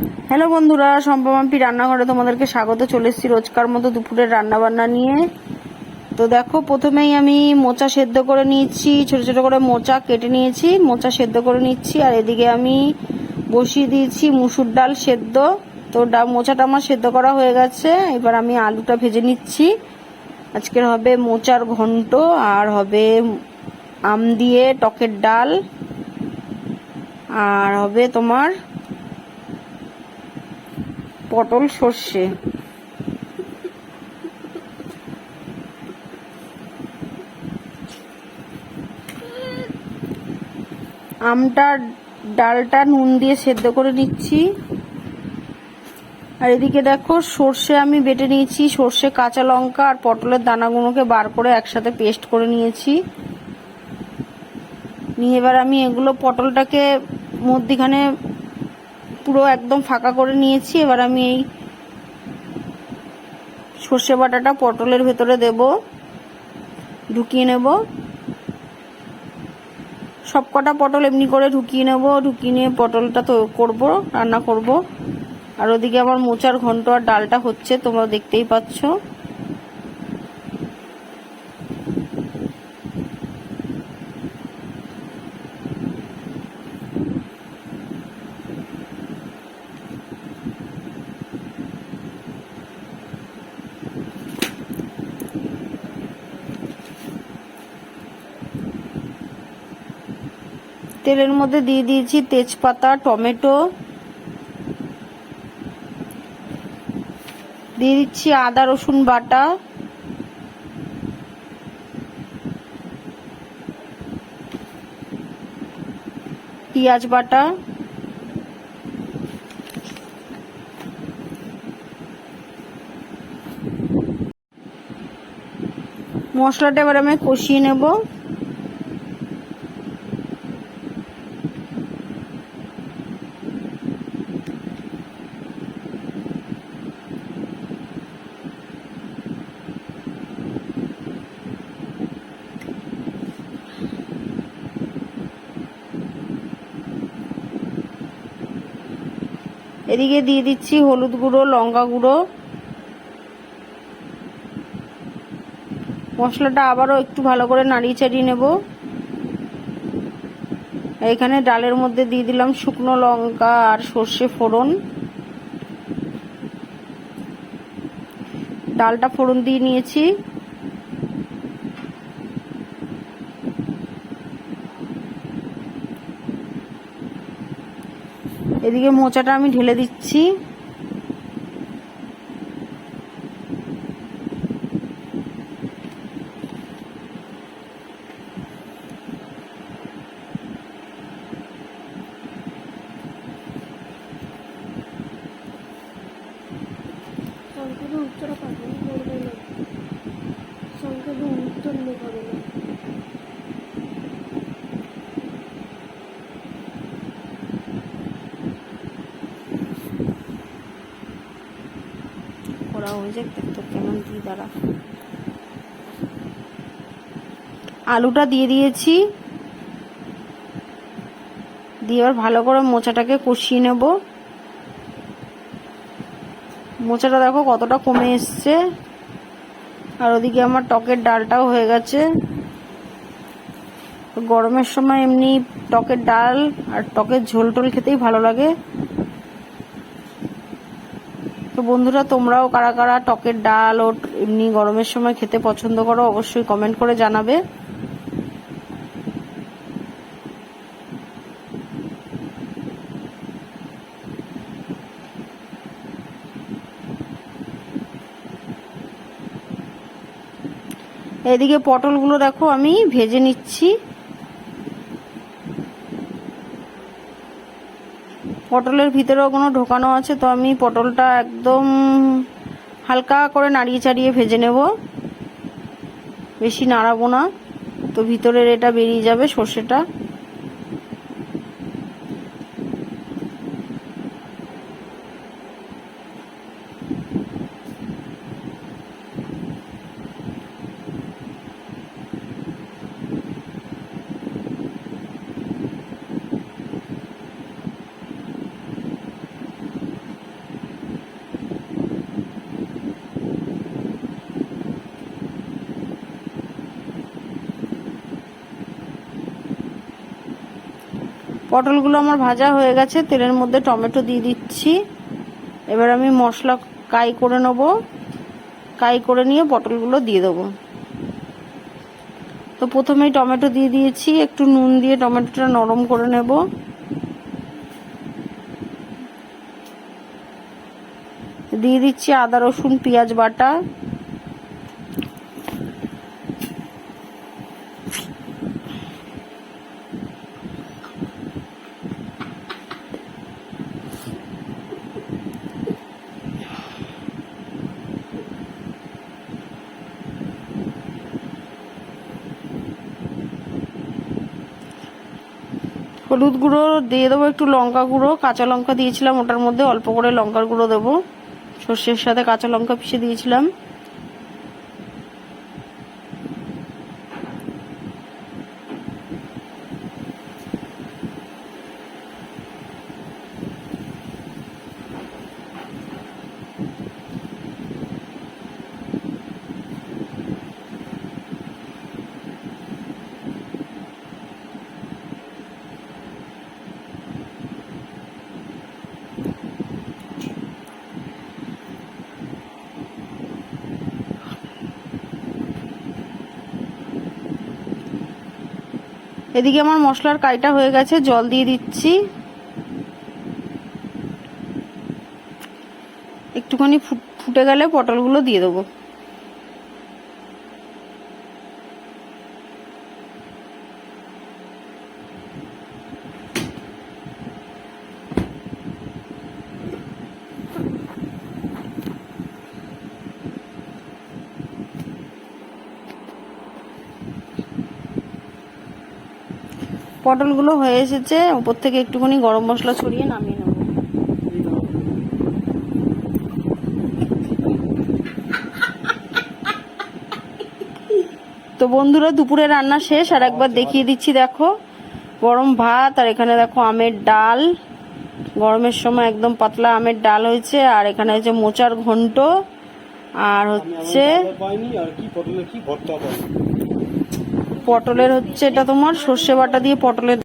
Hello বন্ধুরা, সম্পমাম্পি রান্নাঘরে তোমাদেরকে স্বাগত। চলে এসেছি রোজকার মতো দুপুরের রান্নাবান্না নিয়ে। তো দেখো, প্রথমেই আমি মোচা সেদ্ধ করে নিয়েছি, ছোট ছোট করে মোচা কেটে নিয়েছি, মোচা সেদ্ধ করে নিচ্ছি। আর এদিকে আমি বসিয়ে দিয়েছি মুসুর ডাল সেদ্ধ। তো মোচাটা আমার সেদ্ধ করা হয়ে গেছে। এবার আমি আলুটা ভেজে নিচ্ছি। আজকের হবে মোচার ঘন্ট, আর হবে আম দিয়ে টকের ডাল, আর হবে তোমার পটল সর্ষে। আমটা ডালটা নুন দিয়ে সেদ্ধ করে নিচ্ছি। আর এদিকে দেখো, সর্ষে আমি বেটে নিয়েছি। সর্ষে, কাঁচা লঙ্কা আর পটলের দানাগুলোকে বার করে একসাথে পেস্ট করে নিয়েছি। নিয়ে এবার আমি এগুলো পটলটাকে মধ্যিখানে পুরো একদম ফাঁকা করে নিয়েছি। এবার আমি এই সর্ষে বাটাটা পটলের ভেতরে দেব, ঢুকিয়ে নেব। সবকটা পটল এমনি করে ঢুকিয়ে নেব। ঢুকিয়ে নিয়ে পটলটা তো রান্না করব। আর ওদিকে আমার মোচার ঘন্ট আর ডালটা হচ্ছে, তোমরা দেখতেই পাচ্ছ। তেলের মধ্যে দিয়ে দিয়েছি তেজপাতা, টমেটো, দিয়ে দিচ্ছি আদা রসুন বাটা, পেঁয়াজ বাটা, মশলাটা এবার আমি কষিয়ে নেব। এদিকে দিয়ে দিচ্ছি হলুদ গুঁড়ো, লঙ্কা গুঁড়ো। মশলাটা আবারও একটু ভালো করে নাড়িয়ে চাড়িয়ে নেব। এখানে ডালের মধ্যে দিয়ে দিলাম শুকনো লঙ্কা আর সর্ষে ফোড়ন। ডালটা ফোড়ন দিয়ে নিয়েছি। এদিকে মোচাটা আমি ঢেলে দিচ্ছি। করা হয়ে যাক, তো কেমন কি দাঁড়া। আলুটা দিয়ে দিয়েছি, দিয়ে এবার ভালো করে মোচাটাকে কষিয়ে নেব। মোচাটা দেখো কতটা কমে এসছে। আর ওদিকে আমার টকের ডালটাও হয়ে গেছে। গরমের সময় এমনি টকের ডাল আর টকের ঝোল টোল খেতেই ভালো লাগে। তো বন্ধুরা, তোমরাও কারা কারা টকের ডাল ও এমনি গরমের সময় খেতে পছন্দ করো, অবশ্যই কমেন্ট করে জানাবে। এদিকে পটলগুলো দেখো আমি ভেজে নিচ্ছি। পটলের ভিতরেও কোনো ঢোকানো আছে, তো আমি পটলটা একদম হালকা করে নাড়িয়ে চাড়িয়ে ভেজে নেব, বেশি নাড়াবো না, তো ভিতরের এটা বেরিয়ে যাবে সর্ষেটা। পটলগুলো আমার ভাজা হয়ে গেছে, তেলের মধ্যে টমেটো দিয়ে দিচ্ছি। এবার আমি মশলা কাই করে নেব, কাই করে নিয়ে পটলগুলো দিয়ে দেবো। তো প্রথমেই টমেটো দিয়ে দিয়েছি, একটু নুন দিয়ে টমেটোটা নরম করে নেব। দিয়ে দিচ্ছি আদা রসুন পেঁয়াজ বাটা। হলুদ গুঁড়ো দিয়ে দেবো, একটু লঙ্কা গুঁড়ো, কাঁচা লঙ্কা দিয়েছিলাম ওটার মধ্যে, অল্প করে লঙ্কার গুঁড়ো দেবো। সর্ষের সাথে কাঁচা লঙ্কা পিষে দিয়েছিলাম। এদিকে আমার মশলার কাইটা হয়ে গেছে, জল দিয়ে দিচ্ছি। একটুখানি ফুটে গেলে পটলগুলো দিয়ে দেবো। পটলগুলো হয়ে এসেছে, উপর থেকে একটুখানি গরম মশলা ছড়িয়ে নামিয়ে নেব। তো বন্ধুরা, দুপুরে রান্না শেষ, আর একবার দেখিয়ে দিচ্ছি। দেখো গরম ভাত, আর এখানে দেখো আমের ডাল, গরমের সময় একদম পাতলা আমের ডাল হয়েছে, আর এখানে হচ্ছে মোচার ঘন্ট, আর হচ্ছে পটলের হচ্ছে এটা তোমার সর্ষে বাটা দিয়ে পটলের